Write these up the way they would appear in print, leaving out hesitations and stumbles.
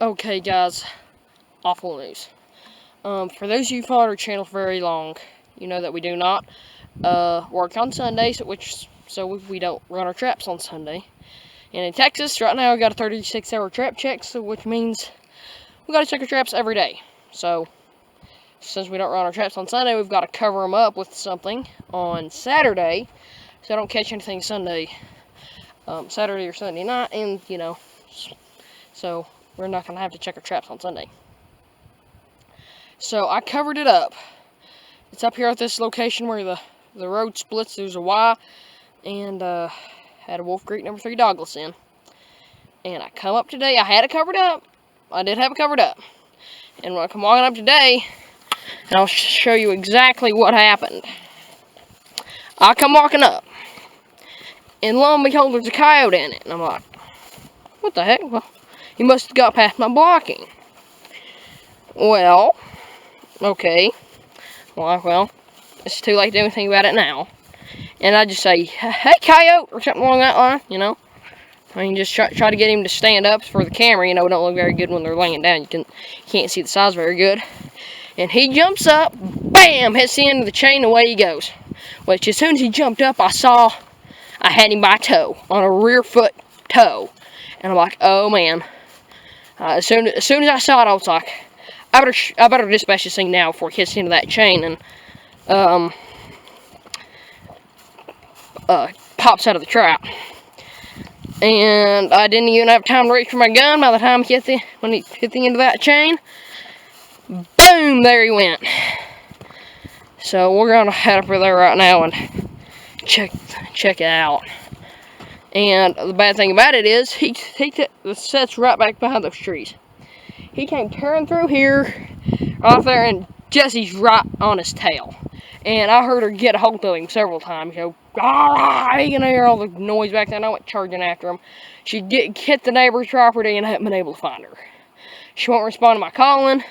Okay, guys, awful news. For those of you who followed our channel for very long, you know that we do not work on Sundays, so we don't run our traps on Sunday. And in Texas, right now, we got a 36-hour trap check, which means we got to check our traps every day. So, since we don't run our traps on Sunday, we've got to cover them up with something on Saturday, so I don't catch anything Sunday, Saturday or Sunday night, and so we're not gonna have to check our traps on Sunday. So I covered it up. It's up here at this location where the road splits. There's a Y, and had a Wolf Creek number 3 dogless in. And I come up today. I had it covered up. I did have it covered up. And when I come walking up today, and I'll show you exactly what happened. I come walking up, and lo and behold, there's a coyote in it. And I'm like, what the heck? Well, he must have got past my blocking. Well, okay. Well, it's too late to do anything about it now. And I just say, hey, coyote, or something along that line, I mean, just try to get him to stand up for the camera. It don't look very good when they're laying down. You can't see the size very good. And he jumps up, bam, hits the end of the chain, away he goes. Which, as soon as he jumped up, I had him by a toe, on a rear foot toe. And I'm like, oh, man. As soon as I saw it, I was like, I better dispatch this thing now before it hits into that chain and pops out of the trap. And I didn't even have time to reach for my gun by the time when he hit the end of that chain. Boom! There he went. So we're gonna head over there right now and check it out. And the bad thing about it is he sets right back behind those trees. He came tearing through here, right there, and Jesse's right on his tail. And I heard her get a hold of him several times. You can hear all the noise back there, and I went charging after him. She hit the neighbor's property, and I haven't been able to find her. She won't respond to my calling.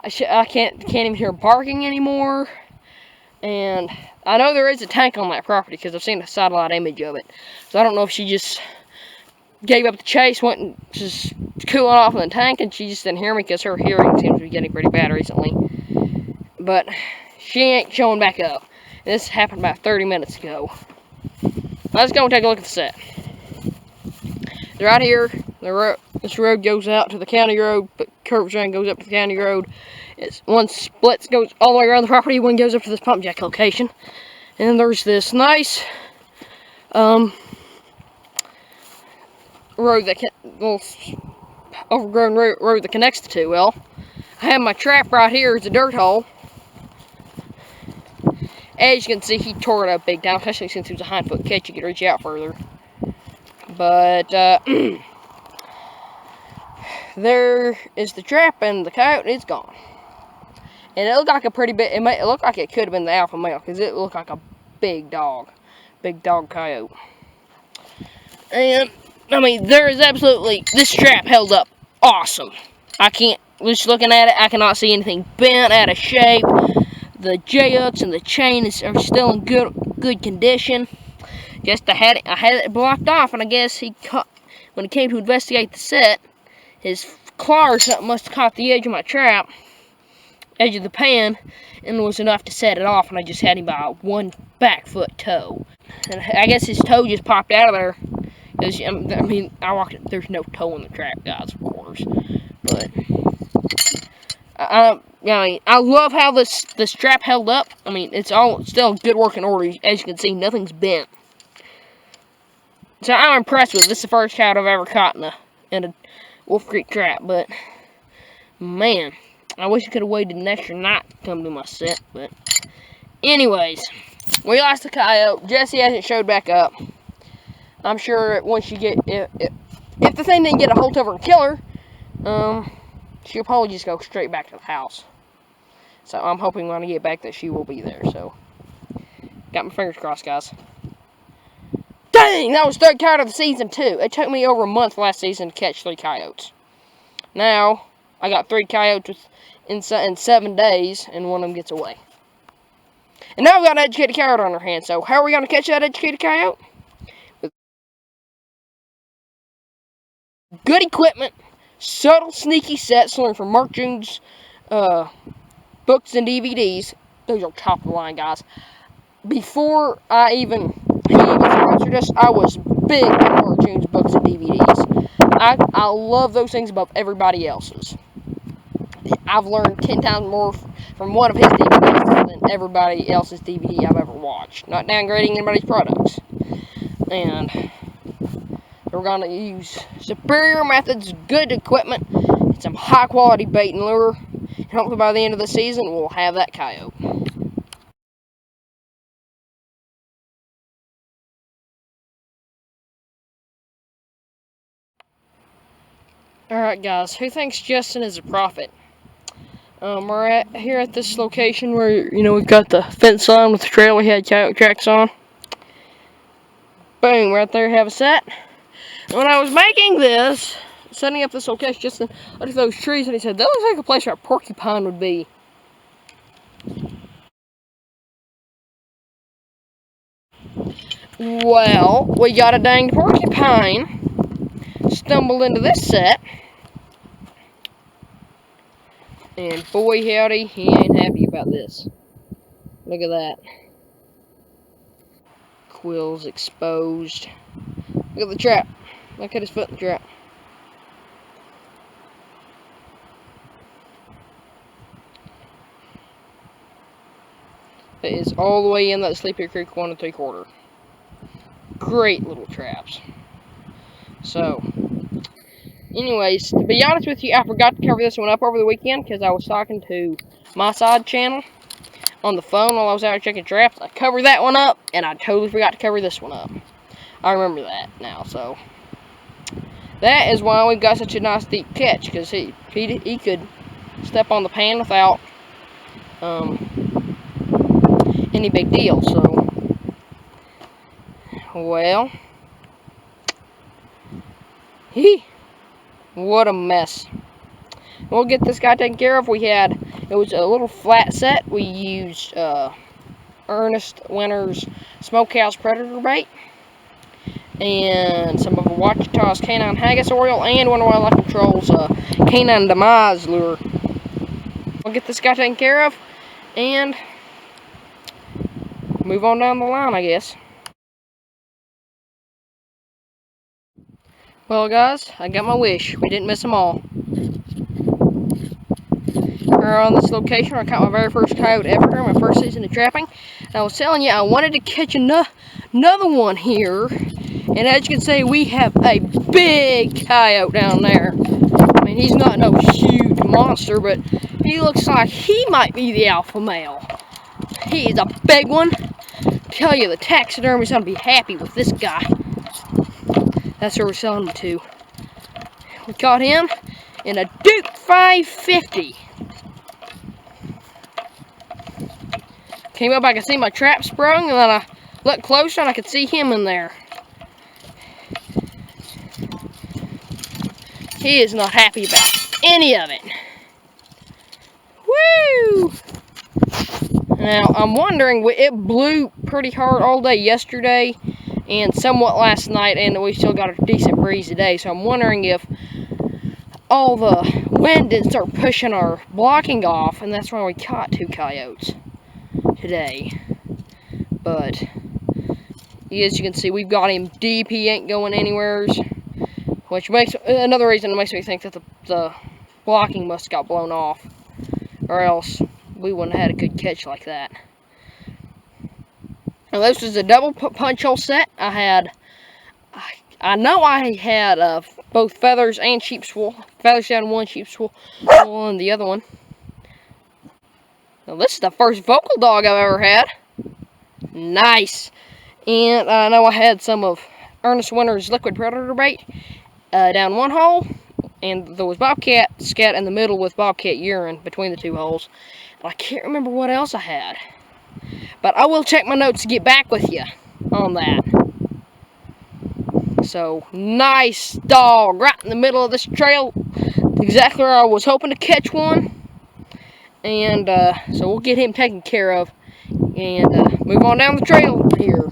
I can't even hear her barking anymore. And I know there is a tank on that property because I've seen a satellite image of it. So I don't know if she just gave up the chase, went and just cooling off in the tank, and she just didn't hear me because her hearing seems to be getting pretty bad recently. But she ain't showing back up. And this happened about 30 minutes ago. Let's go and take a look at the set. Right here, this road goes out to the county road, but curves around, goes up to the county road. One splits, goes all the way around the property, one goes up to this pump jack location. And then there's this nice road little overgrown road that connects the two. Well, I have my trap right here. It's a dirt hole. As you can see, he tore it up big time, especially since it was a hind-foot catch. You could reach out further. But there is the trap, and the coyote is gone. And it looked like a pretty big. It looked like it could have been the alpha male because it looked like a big dog coyote. And I mean, there is absolutely, this trap held up awesome. Just looking at it, I cannot see anything bent, out of shape. The J-hooks and the chain are still in good condition. Just I had it blocked off, and I guess when he came to investigate the set, his claw or something must have caught the edge of my trap, edge of the pan, and was enough to set it off, and I just had him by one back foot toe. And I guess his toe just popped out of there. I mean, I walked it, there's no toe in the trap, guys, of course. But I love how this trap held up. I mean, it's still in good working order. As you can see, nothing's bent. So I'm impressed with it. This is the first coyote I've ever caught in a Wolf Creek trap. But man, I wish I could have waited an extra night to come to my set. But anyways, we lost the coyote. Jesse hasn't showed back up. I'm sure once you get if the thing didn't get a hold of her and kill her, she'll probably just go straight back to the house. So I'm hoping when I get back that she will be there. So got my fingers crossed, guys. Dang, that was third coyote of the season too. It took me over a month last season to catch 3 coyotes. Now I got 3 coyotes in 7 days, and one of them gets away. And now we've got an educated coyote on our hands. So how are we going to catch that educated coyote? With good equipment, subtle, sneaky sets learned from Mark Jones' books and DVDs. Those are top of the line, guys. Before he even sponsored us, I was big on Mark Jones' books and DVDs. I love those things above everybody else's. I've learned 10 times more from one of his DVDs than everybody else's DVD I've ever watched. Not downgrading anybody's products. And we're going to use superior methods, good equipment, and some high quality bait and lure. And hopefully by the end of the season, we'll have that coyote. Alright guys, who thinks Justin is a prophet? We're here at this location where, we've got the fence line with the trail we had coyote tracks on. Boom, right there, have a set. When I was making this, setting up this location, Justin looked at those trees and he said, that looks like a place where a porcupine would be. Well, we got a dang porcupine. Stumbled into this set. And boy howdy, he ain't happy about this. Look at that. Quills exposed. Look at the trap. Look at his foot in the trap. It is all the way in that Sleepy Creek 1 3/4. Great little traps. So, anyways, to be honest with you, I forgot to cover this one up over the weekend because I was talking to my side channel on the phone while I was out checking traps. I covered that one up, and I totally forgot to cover this one up. I remember that now, so that is why we've got such a nice deep catch, because he could step on the pan without any big deal. So, well, what a mess. We'll get this guy taken care of. It was a little flat set. We used Ernest Winter's Smokehouse Predator bait and some of Ouachita's Canine Haggis oil and one of Wildlife Control's Canine Demise lure. We'll get this guy taken care of and move on down the line, I guess. Well, guys, I got my wish. We didn't miss them all. We're on this location where I caught my very first coyote ever during my first season of trapping. And I was telling you, I wanted to catch another one here. And as you can see, we have a big coyote down there. I mean, he's not no huge monster, but he looks like he might be the alpha male. He is a big one. I tell you, the taxidermy's gonna be happy with this guy. That's where we're selling him to. We caught him in a Duke 550. Came up, I could see my trap sprung, and then I looked closer and I could see him in there. He is not happy about any of it. Woo! Now, I'm wondering, it blew pretty hard all day yesterday and somewhat last night, and we still got a decent breeze today, so I'm wondering if all the wind didn't start pushing our blocking off, and that's why we caught 2 coyotes today. But as you can see, we've got him deep. He ain't going anywhere, which makes another reason it makes me think that the blocking must have got blown off, or else we wouldn't have had a good catch like that. Now, this is a double punch hole set. I know I had both feathers and sheep's wool. Feathers down one, sheep's wool in the other one. Now, this is the first vocal dog I've ever had. Nice. And I know I had some of Ernest Winter's liquid predator bait down one hole, and there was bobcat scat in the middle with bobcat urine between the 2 holes. And I can't remember what else I had, but I will check my notes to get back with you on that. So, nice dog right in the middle of this trail, exactly where I was hoping to catch one. And so we'll get him taken care of and move on down the trail here.